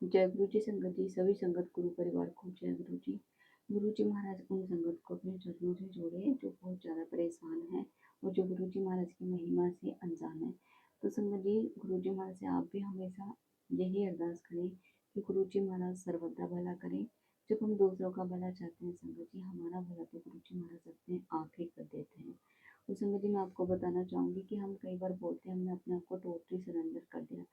जय गुरु जी संगत जी, सभी संगत गुरु परिवार को जय गुरु जी। गुरु जी महाराज उन संगत को अपने चरणों से जोड़े जो बहुत ज़्यादा परेशान है और जो गुरु जी महाराज की महिमा से अनजान है। तो संगत जी, गुरु जी महाराज से आप भी हमेशा यही अरदास करें कि गुरु जी महाराज सर्वदा भला करें। जब हम दूसरों का भला चाहते हैं संगत जी, हमारा भला तो गुरु जी महाराज अपने आप ही कर देते हैं। तो संगत जी, मैं आपको बताना चाहूँगी कि हम कई बार बोलते हैं हमने अपने आप को टोटली सरेंडर कर दिया,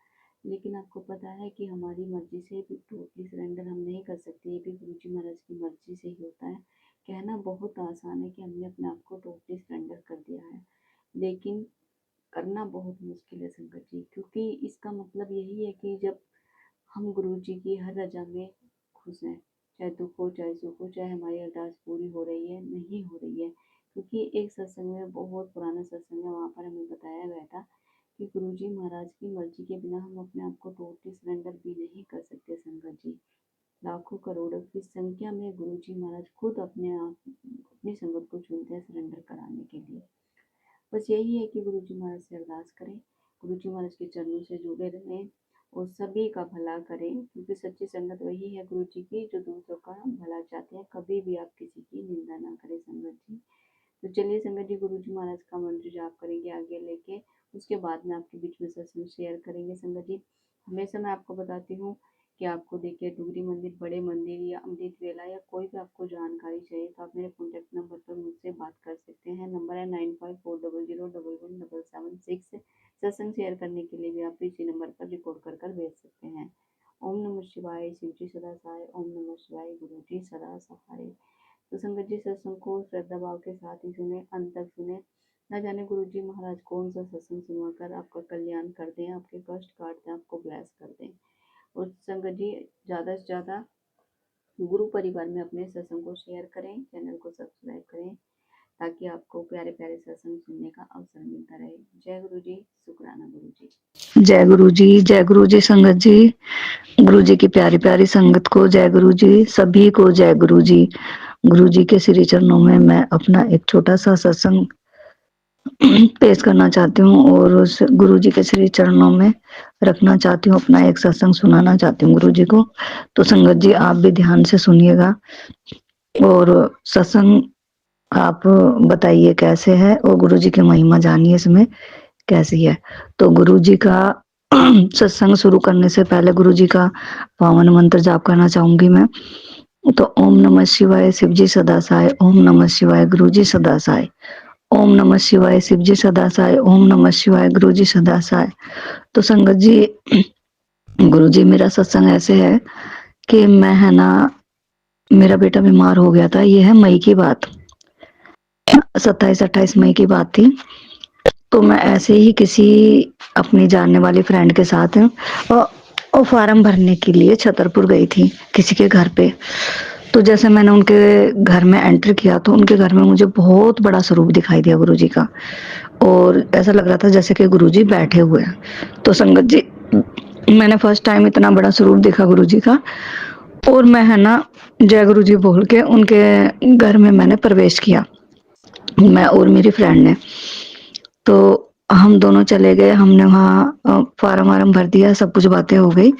लेकिन आपको पता है कि हमारी मर्जी से भी टोटली सरेंडर हम नहीं कर सकते। ये भी गुरु जी महाराज की मर्जी से ही होता है। कहना बहुत आसान है कि हमने अपने आप को टोटली सरेंडर कर दिया है, लेकिन करना बहुत मुश्किल है संगत जी, क्योंकि इसका मतलब यही है कि जब हम गुरु जी की हर रजा में खुश हैं, चाहे दुख हो चाहे सुख हो, चाहे हमारी अरदास पूरी हो रही है नहीं हो रही है। क्योंकि एक सत्संग में, बहुत पुराना सत्संग है, वहाँ पर हमें बताया गया था कि गुरु जी महाराज की मर्जी के बिना हम अपने आप को टोटली सरेंडर भी नहीं कर सकते संगत जी। लाखों करोड़ों की संख्या में गुरु जी महाराज खुद अपने आप अपनी संगत को चुनते हैं सरेंडर कराने के लिए। बस यही है कि गुरु जी महाराज से अरदास करें, गुरु जी महाराज के चरणों से जुड़े रहें और सभी का भला करें, क्योंकि सच्ची संगत वही है गुरु जी की जो दूसरों का भला चाहते हैं। कभी भी आप किसी की निंदा ना करें संगत जी। तो चलिए संगत जी, गुरु जी महाराज का मंत्र जाप करेंगे आगे लेके, उसके बाद में आपके बीच में सत्संग शेयर करेंगे संगत जी। हमेशा मैं आपको बताती हूँ कि आपको देखिए डुगरी मंदिर, बड़े मंदिर या अमृत वेला या कोई भी आपको जानकारी चाहिए तो आप मेरे कॉन्टैक्ट नंबर पर मुझसे बात कर सकते हैं। नंबर है 9540011776। सत्संग शेयर करने के लिए भी आप इसी नंबर पर रिकॉर्ड कर भेज सकते हैं। ओम नमः शिवाय, शिव जी सदा सहाय। ओम नमः शिवाय, गुरु जी सदा सहाय। तो संगत जी, सत्संग को श्रद्धा भाव के साथ ही सुने, अंत तक सुने। न जाने गुरु जी महाराज कौन सा सत्संग सुनवाकर आपका कल्याण कर दें, आपके कष्ट काट दें, आपको ब्लेस कर दें। और संगत जी, ज़्यादा से ज़्यादा गुरु परिवार में अपने सत्संग को शेयर करें, चैनल को सब्सक्राइब करें, ताकि आपको प्यारे प्यारे सत्संग सुनने का अवसर मिलता रहे। जय गुरु जी, शुक्राना गुरु जी। जय गुरु जी, जय गुरु जी संगत जी। गुरु जी की प्यारी प्यारी संगत को जय गुरु जी, सभी को जय गुरु जी। गुरु जी के श्री चरणों में मैं अपना एक छोटा सा सत्संग पेश करना चाहती हूँ और उस गुरु जी के श्री चरणों में रखना चाहती हूँ, अपना एक सत्संग सुनाना चाहती हूँ गुरु जी को। तो संगत जी, आप भी ध्यान से सुनिएगा और सत्संग आप बताइए कैसे है और गुरु जी की महिमा जानिए इसमें कैसी है। तो गुरु जी का सत्संग शुरू करने से पहले गुरु जी का पावन मंत्र जाप करना चाहूंगी मैं। तो ओम नमः शिवाय, शिव जी सदा सहाय। ओम नमः शिवाय, गुरु जी सदा सहाय। ओम नमः शिवाय, शिव जी सदा सहाय। ओम नमः शिवाय, गुरु जी सदा सहाय। तो संगत जी, गुरु जी, मेरा सत्संग ऐसे है कि मैं है ना, मेरा बेटा बीमार हो गया था। ये है मई की बात, 27-28 मई की बात थी। तो मैं ऐसे ही किसी अपनी जानने वाली फ्रेंड के साथ और फॉर्म भरने के लिए छतरपुर गई थी किसी के घर पे। तो जैसे मैंने उनके घर में एंटर किया तो उनके घर में मुझे बहुत बड़ा स्वरूप दिखाई दिया गुरु जी का, और ऐसा लग रहा था जैसे कि गुरु जी बैठे हुए हैं। तो संगत जी, मैंने फर्स्ट टाइम इतना बड़ा स्वरूप देखा गुरु जी का, और मैं है ना जय गुरु जी बोल के उनके घर में मैंने प्रवेश किया, मैं और मेरी फ्रेंड ने। तो हम दोनों चले गए, हमने वहाँ फार्म वार्म भर दिया, सब कुछ बातें हो गई।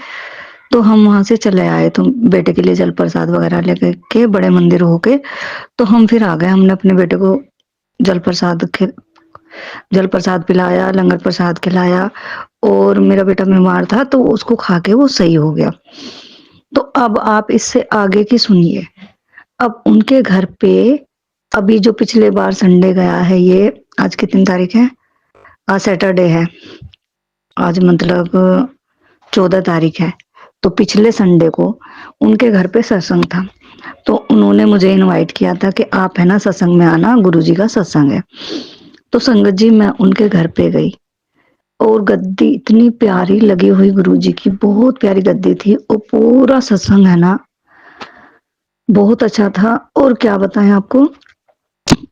तो हम वहां से चले आए, तो बेटे के लिए जल प्रसाद वगैरह लेके के बड़े मंदिर होके तो हम फिर आ गए। हमने अपने बेटे को जल प्रसाद पिलाया, लंगर प्रसाद खिलाया, और मेरा बेटा बीमार था तो उसको खा के वो सही हो गया। तो अब आप इससे आगे की सुनिए। अब उनके घर पे अभी जो पिछले बार संडे गया है, ये आज कितनी तारीख है, आज सैटरडे है, आज मतलब 14 तारीख है। तो पिछले संडे को उनके घर पे सत्संग था, तो उन्होंने मुझे इनवाइट किया था कि आप है ना सत्संग में आना, गुरुजी का सत्संग है। तो संगत जी, मैं उनके घर पे गई और गद्दी इतनी प्यारी लगी हुई, गुरुजी की बहुत प्यारी गद्दी थी, और पूरा सत्संग है ना बहुत अच्छा था। और क्या बताएं आपको,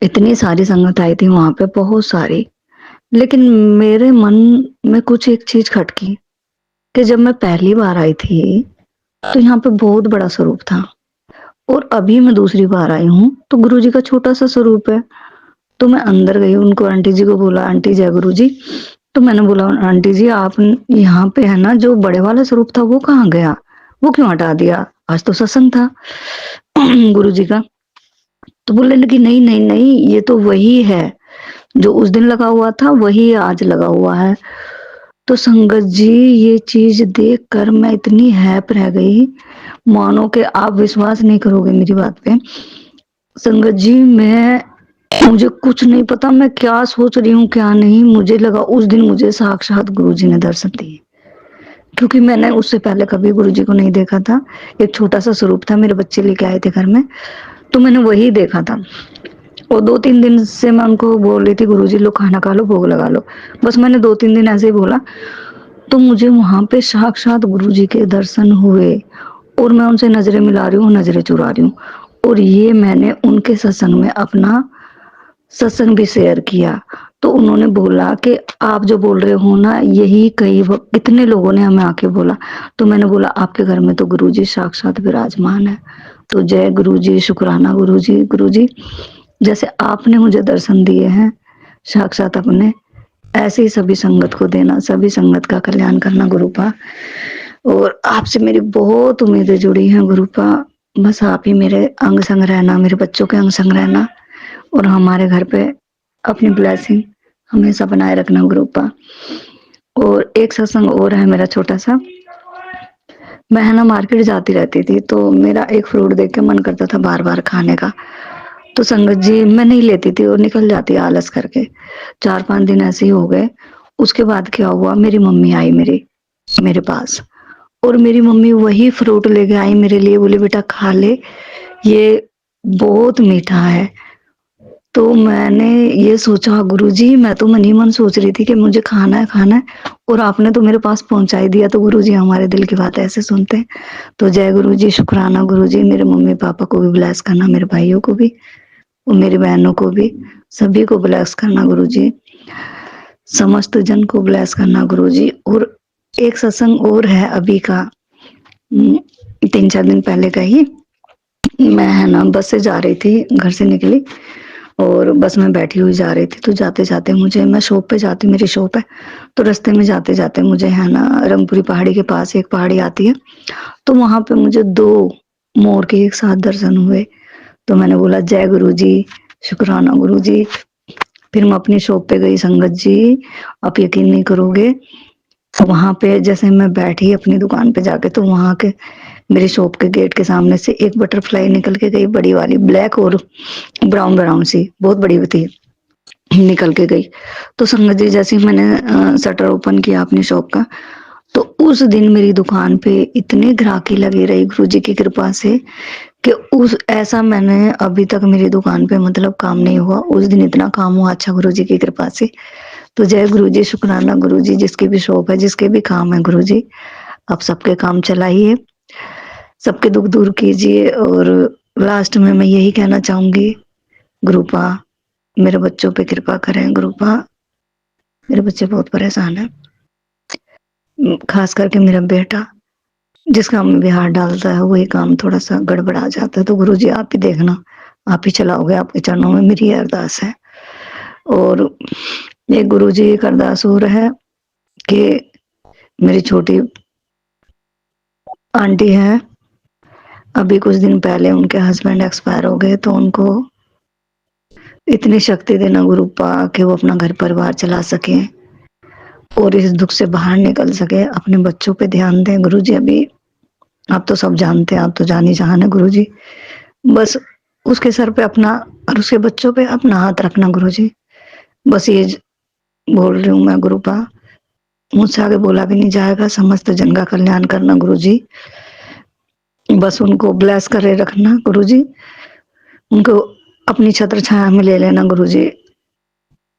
इतनी सारी संगत आई थी वहां पे, बहुत सारी। लेकिन मेरे मन में कुछ एक चीज खटकी कि जब मैं पहली बार आई थी तो यहाँ पे बहुत बड़ा स्वरूप था, और अभी मैं दूसरी बार आई हूँ तो गुरुजी का छोटा सा स्वरूप है। तो मैं अंदर गई, उनको आंटी जी को बोला, आंटी जय गुरु जी। तो मैंने बोला, आंटी जी आप यहाँ पे है ना, जो बड़े वाला स्वरूप था वो कहाँ गया, वो क्यों हटा दिया? आज तो सत्संग था गुरुजी का। तो बोलने लगी नहीं, नहीं, नहीं, ये तो वही है, जो उस दिन लगा हुआ था वही आज लगा हुआ है। तो संगत जी ये चीज़ देखकर मैं इतनी हैप रह गई, मानो कि आप विश्वास नहीं करोगे मेरी बात पे। संगत जी मुझे कुछ नहीं पता मैं क्या सोच रही हूँ, क्या नहीं, मुझे लगा उस दिन मुझे साक्षात गुरुजी ने दर्शन दिए। क्योंकि मैंने उससे पहले कभी गुरुजी को नहीं देखा था। एक छोटा-सा स्वरूप था, मेरे बच्चे लेके आए थे घर में, तो मैंने वही देखा था। और 2-3 दिन से मैं उनको बोल रही थी गुरुजी लो खाना खा लो, भोग लगा लो। बस मैंने 2-3 दिन ऐसे ही बोला, तो मुझे वहाँ पे साक्षात गुरुजी के दर्शन हुए और मैं उनसे नज़रें मिला रही हूँ, नज़रें चुरा रही हूँ। और ये मैंने उनके सत्संग में अपना सत्संग भी शेयर किया। तो उन्होंने बोला कि आप जो बोल रहे हो ना, यही कितने लोगों ने हमें आके बोला। तो मैंने बोला आपके घर में तो गुरुजी साक्षात विराजमान है। तो जय गुरुजी, शुक्राना गुरुजी, गुरुजी जैसे आपने मुझे दर्शन दिए हैं साक्षात अपने, ऐसे ही सभी संगत को देना, सभी संगत का कल्याण करना गुरुपा। और आपसे मेरी बहुत उम्मीदें जुड़ी हैं गुरुपा। बस आप ही मेरे अंग संग रहना, मेरे बच्चों के अंग संग रहना और हमारे घर पे अपनी ब्लेसिंग हमेशा बनाए रखना गुरुपा। और एक सत्संग और है मेरा छोटा सा। मैं है ना मार्केट जाती रहती थी, तो मेरा एक फ्रूट देख के मन करता था बार बार खाने का। तो संगत जी मैं नहीं लेती थी और निकल जाती आलस करके। 4-5 दिन ऐसे ही हो गए। उसके बाद क्या हुआ, मेरी मम्मी आई मेरे पास और मेरी मम्मी वही फ्रूट लेके आई मेरे लिए, बोले बेटा खा ले, ये बहुत मीठा है। तो मैंने ये सोचा गुरुजी मैं तो मन ही मन सोच रही थी कि मुझे खाना है और आपने तो मेरे पास पहुंचा ही दिया। तो गुरुजी हमारे दिल की बात ऐसे सुनते हैं। तो जय गुरुजी, शुक्राना गुरुजी, मेरे मम्मी पापा को भी ब्लेस करना, मेरे भाइयों को भी और मेरी बहनों को भी, सभी को ब्लेस करना गुरुजी, समस्त जन को ब्लेस करना गुरुजी। और एक सत्संग और है अभी का, 3-4 दिन पहले का ही। मैं है ना बस से जा रही थी, घर से निकली और बस में बैठी हुई जा रही थी। तो जाते जाते मुझे, मैं शॉप पे जाती, मेरी शॉप है, तो रास्ते में जाते जाते मुझे है ना रंगपुरी पहाड़ी के पास एक पहाड़ी आती है, तो वहां पे मुझे 2 मोर के एक साथ दर्शन हुए। तो मैंने बोला जय गुरुजी, शुक्राना गुरुजी। फिर मैं अपनी शॉप पे गई संगत जी, आप यकीन नहीं करोगे, वहां पे जैसे मैं बैठी अपनी दुकान पे जाके, तो वहां के मेरी शॉप के गेट के सामने से एक बटरफ्लाई निकल के गई, बड़ी वाली, ब्लैक और ब्राउन ब्राउन सी, बहुत बड़ी थी, निकल के गई। तो संगत जी जैसे ही मैंने शटर ओपन किया अपनी शॉप का, तो उस दिन मेरी दुकान पे इतनी ग्राहकी लगी रही गुरुजी की कृपा से कि उस ऐसा मैंने अभी तक मेरी दुकान पे मतलब काम नहीं हुआ। उस दिन इतना काम हुआ अच्छा गुरुजी की कृपा से। तो जय गुरुजी, शुक्राना गुरुजी, जिसकी भी शॉप है, जिसके भी काम है गुरुजी, आप सबके काम चलाइए, सबके दुख दूर कीजिए। और लास्ट में मैं यही कहना चाहूंगी गुरुपा, मेरे बच्चों पे कृपा करें गुरुपा, मेरे बच्चे बहुत परेशान हैं, खास करके मेरा बेटा, जिस काम में भी हाथ डालता है वही काम थोड़ा सा गड़बड़ा जाता है। तो गुरुजी आप ही देखना, आप ही चलाओगे, आपके चरणों में मेरी अरदास है। और एक गुरुजी एक अरदास हो रहा है कि मेरी छोटी आंटी है, अभी कुछ दिन पहले उनके हस्बैंड एक्सपायर हो गए, तो उनको इतनी शक्ति देना गुरुपा कि वो अपना घर परिवार चला सके और इस दुख से बाहर निकल सके, अपने बच्चों पे ध्यान दें गुरुजी। अभी आप तो सब जानते हैं, आप तो जानी जहान है गुरुजी, बस उसके सर पे अपना और उसके बच्चों पे अपना हाथ रखना गुरुजी। बस ये बोल रही हूँ मैं गुरुपा, मुझसे आगे बोला भी नहीं जाएगा। समस्त जन का कल्याण करना गुरुजी, बस उनको ब्लेस करे रखना गुरुजी, उनको अपनी छत्र छाया में ले लेना गुरुजी।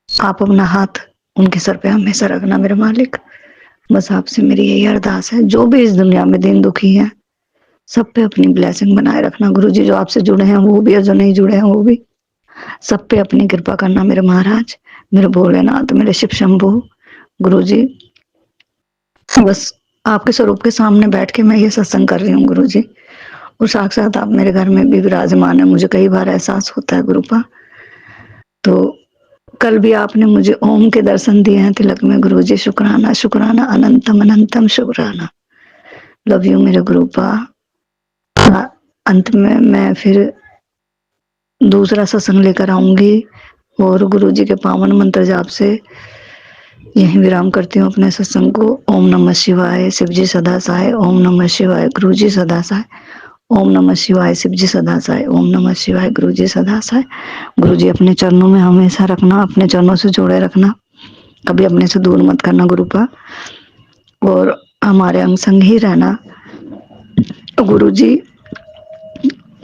आप अपना हाथ उनके सर पे हमेशा रखना मेरे मालिक। बस आपसे मेरी यही अरदास है, जो भी इस दुनिया में दिन दुखी है सब पे अपनी ब्लेसिंग बनाए रखना गुरुजी, जो आपसे जुड़े हैं वो भी और जो नहीं जुड़े हैं वो भी, सब पे अपनी कृपा करना मेरे महाराज, मेरे भोलेनाथ, मेरे शिव शंभू गुरुजी। बस आपके स्वरूप के सामने बैठ के मैं ये सत्संग कर रही हूँ गुरुजी, और साक्षात आप मेरे घर में भी विराजमान है, मुझे कई बार एहसास होता है गुरुपा। तो कल भी आपने मुझे ओम के दर्शन दिए हैं तिलक में गुरुजी, शुक्राना शुक्राना, अनंतम अनंतम शुक्राना। लव यू मेरे गुरुपा। अंत में मैं फिर दूसरा सत्संग लेकर आऊंगी और गुरु जी के पावन मंत्र जाप से यहीं विराम करती हूँ अपने सत्संग को। ओम नमः शिवाय, शिव जी सदा सहाय। ओम नमः शिवाय, गुरु जी सदा सहाय। ओम नमः शिवाय, शिव जी सदा सहाय। ओम नमः शिवाय, गुरु जी सदा सहाय। गुरु जी अपने चरणों में हमेशा रखना, अपने चरणों से जोड़े रखना, कभी अपने से दूर मत करना गुरुपा, और हमारे अंग संग ही रहना। गुरु जी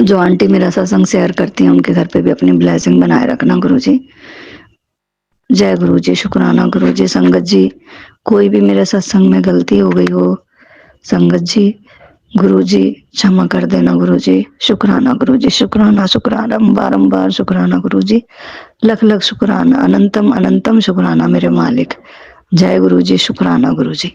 जो आंटी मेरा सत्संग शेयर करती हैं उनके घर पे भी अपनी ब्लेसिंग बनाए रखना गुरु जी। जय गुरु जी, शुक्राना गुरु जी। संगत जी, कोई भी मेरे सत्संग में गलती हो गई हो संगत जी, गुरु जी क्षमा कर देना गुरु जी। शुक्राना गुरु जी, शुक्राना शुक्राना, बारंबार शुक्राना गुरु जी, लख लख शुक्राना, अनंतम अनंतम शुक्राना मेरे मालिक। जय गुरु जी, शुक्राना गुरु जी।